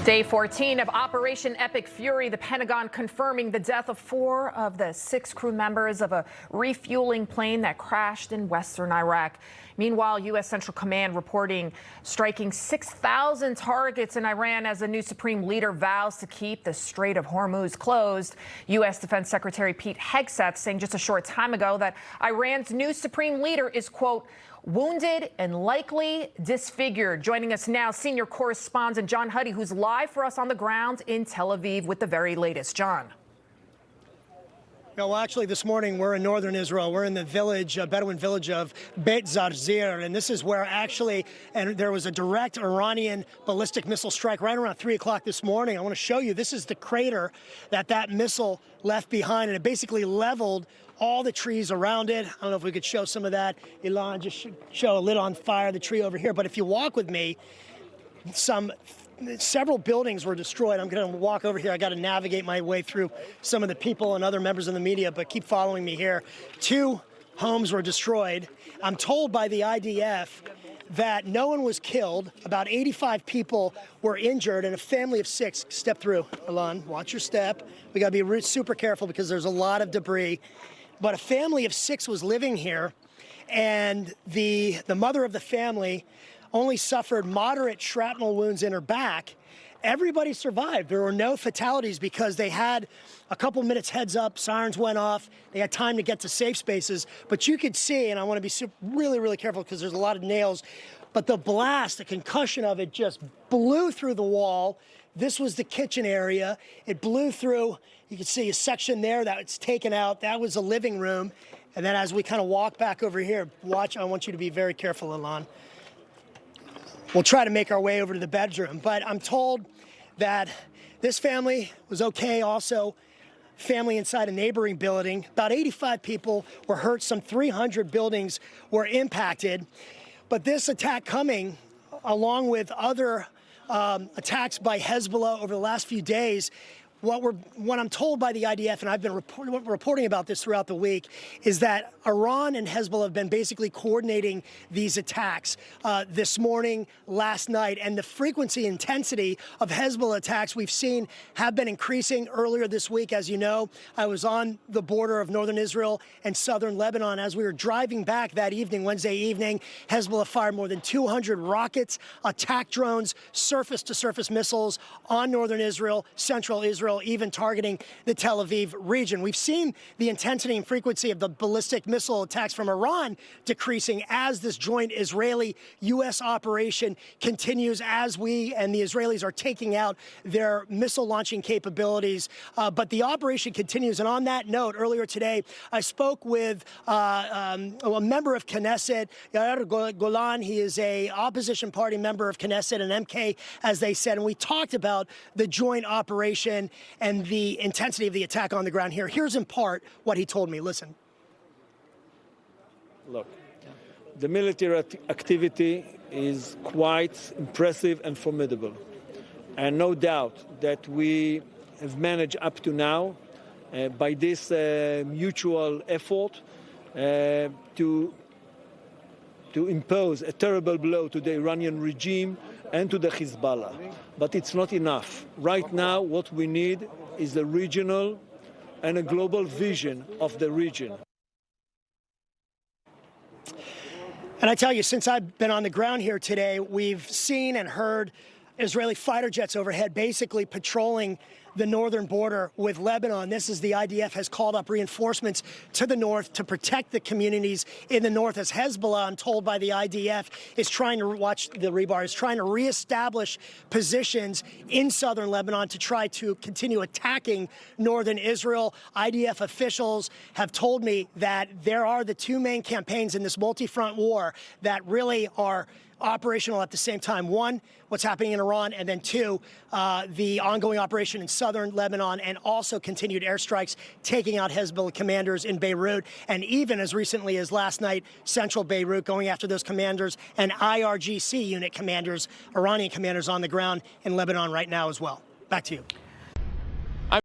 Day 14 of Operation Epic Fury, the Pentagon confirming the death of 4 of the 6 crew members of a refueling plane that crashed in western Iraq. Meanwhile, U.S. Central Command reporting striking 6,000 targets in Iran as the new supreme leader vows to keep the Strait of Hormuz closed. U.S. Defense Secretary Pete Hegseth saying just a short time ago that Iran's new supreme leader is, quote, wounded and likely disfigured. Joining us now, senior correspondent John Huddy, who's live for us on the ground in Tel Aviv with the very latest. John. No, well, actually, this morning we're in northern Israel. We're in the village, Bedouin village of Beit Zarzir, and this is where there was a direct Iranian ballistic missile strike right around 3 o'clock this morning. I want to show you, this is the crater that missile left behind, and it basically leveled all the trees around it. I don't know if we could show some of that. Elon, just show a lit on fire, the tree over here. But if you walk with me, several buildings were destroyed. I'm going to walk over here. I got to navigate my way through some of the people and other members of the media, but keep following me here. 2 homes were destroyed. I'm told by the IDF that no one was killed. About 85 people were injured, and a family of 6. Step through, Elon. Watch your step. We got to be super careful because there's a lot of debris. But a family of 6 was living here, and the mother of the family only suffered moderate shrapnel wounds in her back. Everybody survived. There were no fatalities because they had a couple minutes heads up, sirens went off, they had time to get to safe spaces. But you could see, and I want to be really, really careful because there's a lot of nails, but the blast, the concussion of it just blew through the wall. This was the kitchen area. It blew through. You can see a section there that's taken out. That was a living room. And then as we kind of walk back over here, watch, I want you to be very careful, Elon. We'll try to make our way over to the bedroom. But I'm told that this family was okay. Also, family inside a neighboring building. About 85 people were hurt. Some 300 buildings were impacted. But this attack coming, along with other attacks by Hezbollah over the last few days, what I'm told by the IDF, and I've been reporting about this throughout the week, is that Iran and Hezbollah have been basically coordinating these attacks this morning, last night, and the frequency, intensity of Hezbollah attacks we've seen have been increasing. Earlier this week, as you know, I was on the border of northern Israel and southern Lebanon. As we were driving back that evening, Wednesday evening, Hezbollah fired more than 200 rockets, attack drones, surface-to-surface missiles on northern Israel, central Israel, even targeting the Tel Aviv region. We've seen the intensity and frequency of the ballistic missile attacks from Iran decreasing as this joint Israeli-U.S. operation continues, as we and the Israelis are taking out their missile launching capabilities. But the operation continues. And on that note, earlier today, I spoke with a member of Knesset, Yair Golan. He is a opposition party member of Knesset, an MK, as they said. And we talked about the joint operation and the intensity of the attack on the ground here. Here's in part what he told me. Listen. Look, the military activity is quite impressive and formidable. And no doubt that we have managed up to now, by this mutual effort, to impose a terrible blow to the Iranian regime and to the Hezbollah. But it's not enough. Right now, what we need is a regional and a global vision of the region. And I tell you, since I've been on the ground here today, we've seen and heard Israeli fighter jets overhead basically patrolling the northern border with Lebanon. This is the IDF has called up reinforcements to the north to protect the communities in the north, as Hezbollah, I'm told by the IDF, is trying to, watch the rebar, is trying to reestablish positions in southern Lebanon to try to continue attacking northern Israel. IDF officials have told me that there are the 2 main campaigns in this multi-front war that really are operational at the same time. 1, what's happening in Iran, and then 2, the ongoing operation in southern Lebanon, and also continued airstrikes taking out Hezbollah commanders in Beirut, and even as recently as last night, central Beirut, going after those commanders and IRGC unit commanders, Iranian commanders on the ground in Lebanon right now as well. Back to you.